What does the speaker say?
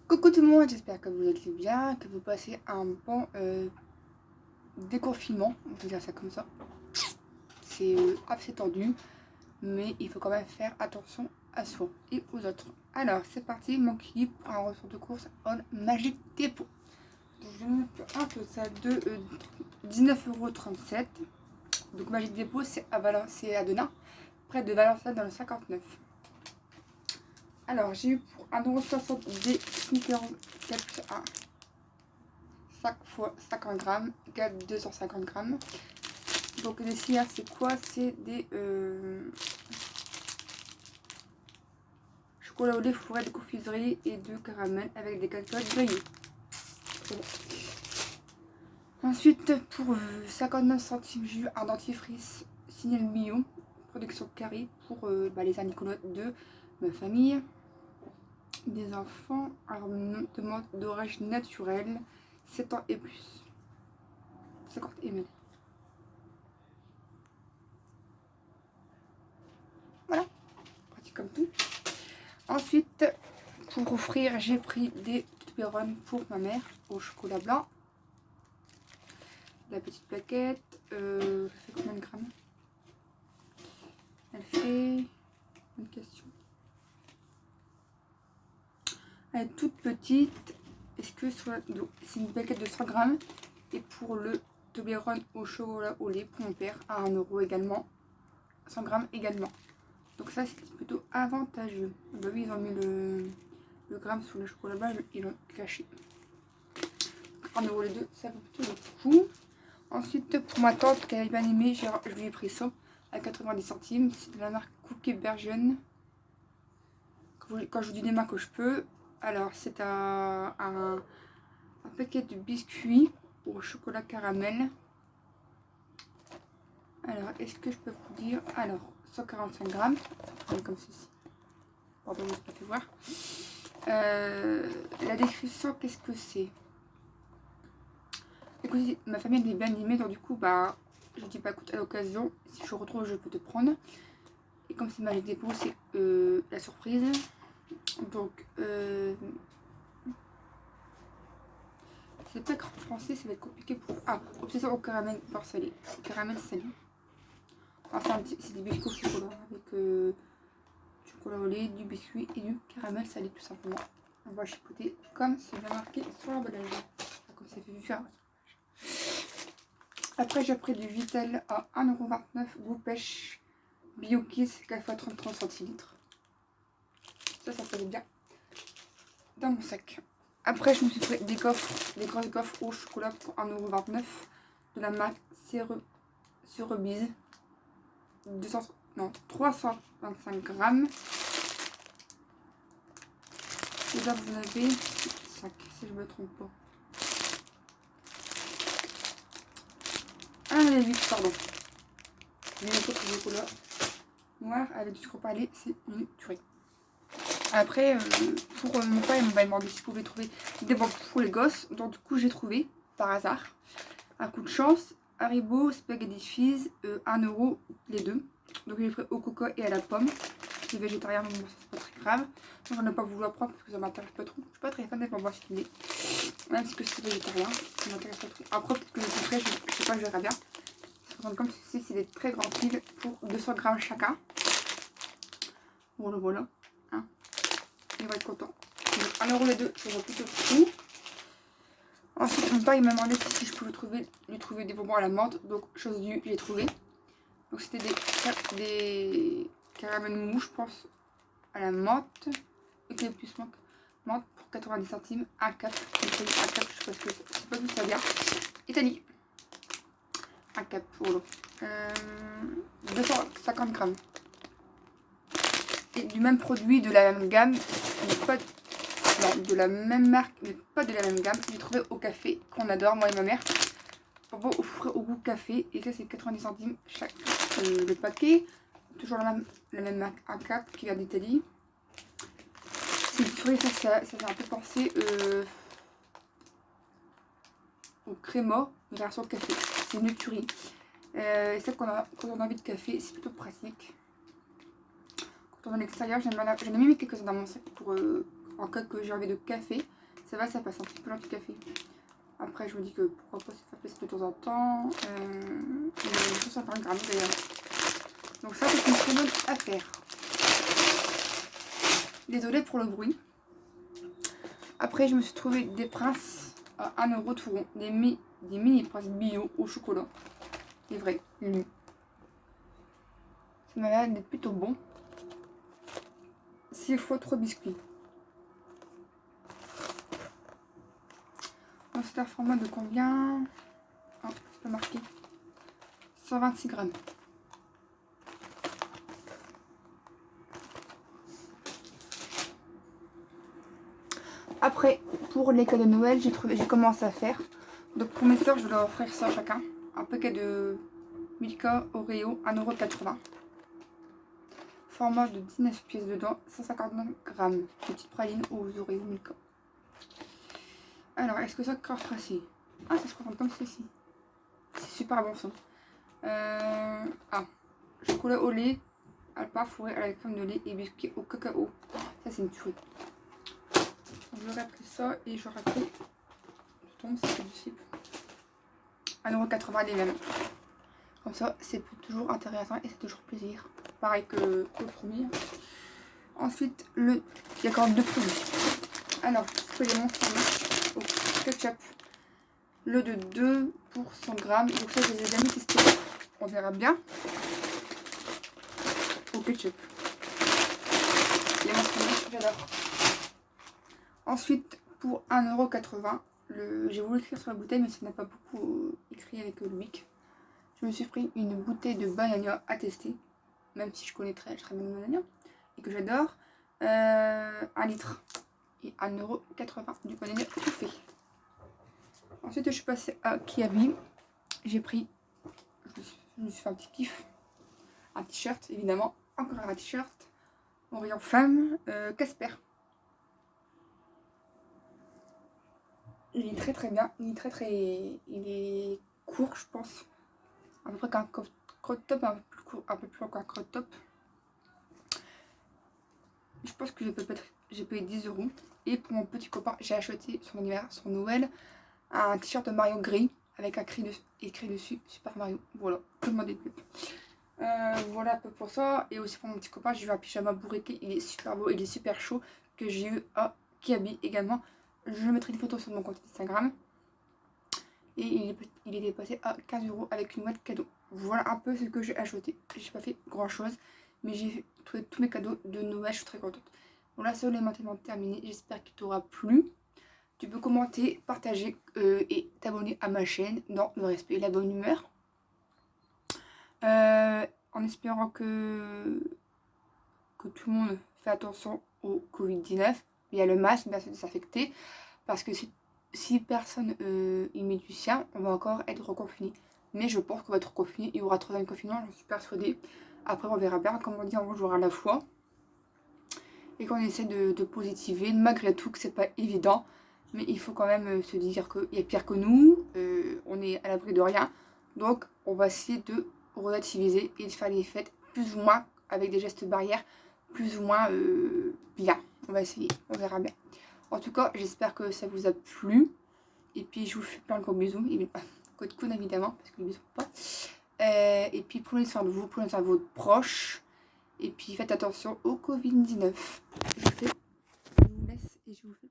Coucou tout le monde, j'espère que vous allez bien, que vous passez un bon déconfinement, on peut dire ça comme ça. C'est assez tendu, mais il faut quand même faire attention à soi et aux autres. Alors c'est parti, mon clip pour un retour de course en Magic Depot. Donc je me mets un total de 19,37 €. Donc Magic Depot c'est à Denain, près de Valenciennes dans le 59. Alors j'ai eu pour 1,60 € des sneakers 4 5 fois 50 grammes, égale 250 grammes. Donc les sneakers c'est quoi? C'est des chocolat au lait fourré de confiserie et de caramel avec des cacahuètes grillées. Bon. Ensuite pour 59 centimes j'ai eu un dentifrice Signal Bio, production carré pour les Saint-Nicolas de ma famille. Des enfants, demande d'origine naturelle, 7 ans et plus, 50 ml. Voilà, pratique comme tout. Ensuite, pour offrir, j'ai pris des Toblerone pour ma mère au chocolat blanc. La petite plaquette, elle fait combien de grammes? Elle fait... Une question. Elle est toute petite. Est-ce que c'est une plaquette de 100 grammes? Et pour le Toblerone au chocolat au lait pour mon père, à 1 € également. 100 grammes également. Donc ça, c'est plutôt avantageux. Bah oui, ils ont mis le gramme sur le chocolat blanc, ils l'ont caché. 1 € les deux, ça vaut plutôt le coup. Ensuite, pour ma tante qui avait bien aimé, je lui ai pris ça à 90 centimes. C'est de la marque Cookie Bergen. Quand je vous dis des marques que je peux. Alors, c'est un paquet de biscuits au chocolat caramel. Alors, est-ce que je peux vous dire? Alors, 145 grammes. Comme ceci. Pardon, je ne pas fait voir. La description, qu'est-ce que c'est? Écoutez, ma famille elle est bien aimée, donc du coup, bah, je dis pas écoute à l'occasion, si je retrouve, je peux te prendre. Et comme c'est Magic Depot, c'est la surprise. Donc, c'est peut-être en français, ça va être compliqué pour. Ah, obsession au caramel beurre salé. Caramel salé. Enfin, c'est des biscuits au chocolat avec du chocolat au lait, du biscuit et du caramel salé, tout simplement. On va chipoter comme c'est bien marqué sur l'emballage. Comme c'est fait vu faire. Après, j'ai pris du Vitel à 1,29 € goût pêche Bio Kiss 4 x 33 centilitres. Ça fait bien dans mon sac. Après, je me suis pris des grosses coffres au chocolat pour 1,29 € de la marque Cerebise. 325 grammes. Et là, vous en avez 5, si je ne me trompe pas. 1,8 pardon. Les autres chocolat noir avec du sucre palais, c'est une tuerie. Après, pour mon père, il m'a demandé si je pouvais trouver des banques pour les gosses. Donc, du coup, j'ai trouvé, par hasard, un coup de chance, Haribo, Spaghetti Fizz, 1 € les deux. Donc, j'ai pris au coca et à la pomme. Je suis végétarien, donc bon, ça c'est pas très grave. Donc, j'en ai pas voulu en prendre parce que ça m'intéresse pas trop. Je suis pas très fan des bonbons ciblés. Même si c'est végétarien, ça m'intéresse pas trop. Après, peut-être que je couperai, je sais pas, je verrai bien. Comme ceci, c'est des très grands fils pour 200 grammes chacun. Voilà. Hein. Il va être content. Donc 1 € les deux, ça va plutôt le coup. Ensuite, mon père il m'a demandé si je pouvais lui trouver des bonbons à la menthe. Donc, chose due, j'ai trouvé. Donc, c'était des caramels mou, je pense, à la menthe. Et que plus menthe pour 90 centimes. Un cap. Un cap, je sais pas d'où ça vient. Italie. Un cap, voilà. 250 grammes. Et du même produit, de la même gamme, mais pas de la même marque, mais pas de la même gamme. J'ai trouvé au café, qu'on adore, moi et ma mère. Bonbons au goût café. Et ça, c'est 90 centimes chaque le paquet. Toujours la même marque, un cap qui vient d'Italie. C'est une tuerie, ça fait un peu penser au créma, mais version de café. C'est une tuerie. Et ça, quand on a envie de café, c'est plutôt pratique. Quand on est à l'extérieur, j'en ai mis quelques-uns dans mon sac pour en cas que j'ai envie de café, ça va, ça passe un petit peu l'anti-café. Après, je me dis que pourquoi pas se faire plaisir de temps en temps. 250 grammes d'ailleurs. Donc ça, c'est une très bonne affaire. Désolée pour le bruit. Après, je me suis trouvé des princes à 1 € tout rond. Des mini princes bio au chocolat. C'est vrai. Ça m'a l'air d'être plutôt bon. 6 fois 3 biscuits. Donc c'est un format de combien? Oh, c'est pas marqué. 126 grammes. Après, pour les cadeaux de Noël, j'ai commencé à faire. Donc pour mes soeurs, je vais leur offrir ça chacun. Un paquet de Milka Oreo, 1,80 €. Format de 19 pièces dedans, 159 grammes. Petite praline aux Oreo Milka. Alors, est-ce que ça crache tracé? Ah, ça se présente comme ceci. C'est super bon ça. Chocolat au lait, alpa fourré à la crème de lait et biscuit au cacao. Ça, c'est une tuerie. J'aurais pris ça et j'aurais pris. Je tombe, c'est du slip. 1,80 € les mêmes. Comme ça, c'est toujours intéressant et c'est toujours plaisir. Pareil que le premier. Ensuite, il y a encore 2 produits. Alors, je peux les montrer au ketchup. Le de 2 pour 100 grammes. Donc ça, je les ai jamais testés. On verra bien. Au ketchup. Les monstres, j'adore. Ensuite, pour 1,80 €, j'ai voulu écrire sur la bouteille, mais ça n'a pas beaucoup écrit avec le bic. Je me suis pris une bouteille de banania à tester, même si je connais très bien le banania et que j'adore. 1 litre et 1,80 € du banania tout fait. Ensuite, je suis passée à Kiabi. J'ai pris, je me suis fait un petit kiff, un t-shirt évidemment, encore un t-shirt, en rayon femme, Casper. Il est très bien, il est court, je pense, à peu près qu'un crop top, un peu plus long qu'un crop top. Je pense que j'ai payé 10 €. Et pour mon petit copain, j'ai acheté son anniversaire, son Noël, un t-shirt de Mario gris avec écrit dessus Super Mario. Voilà, comme des pubs. Voilà un peu pour ça. Et aussi pour mon petit copain, j'ai eu un pyjama bourriqué. Il est super beau, il est super chaud, que j'ai eu à Kiabi également. Je mettrai une photo sur mon compte Instagram. Et il était passé à 15 € avec une boîte cadeau. Voilà un peu ce que j'ai acheté. J'ai pas fait grand chose, mais j'ai trouvé tous mes cadeaux de Noël. Je suis très contente. Bon, là, c'est maintenant terminé. J'espère qu'il t'aura plu. Tu peux commenter, partager et t'abonner à ma chaîne dans le respect et la bonne humeur. En espérant que tout le monde fait attention au Covid-19. Il y a le masque, bien sûr, désinfecté. Parce que si personne y met du sien, on va encore être reconfiné. Mais je pense qu'on va être reconfiné. Il y aura 3 confinement, j'en suis persuadée. Après, on verra bien. Comme on dit, on jouera à la fois. Et qu'on essaie de positiver, malgré tout, que c'est pas évident. Mais il faut quand même se dire qu'il y a pire que nous. On est à l'abri de rien. Donc, on va essayer de relativiser et de faire les fêtes plus ou moins avec des gestes barrières, plus ou moins bien. On va essayer, on verra bien. En tout cas, j'espère que ça vous a plu. Et puis, je vous fais plein de gros bisous. Code Kun, évidemment, parce que les bisous pas. Et puis, prenez soin de vous, prenez soin de vos proches. Et puis, faites attention au Covid-19. Je vous laisse et je vous fais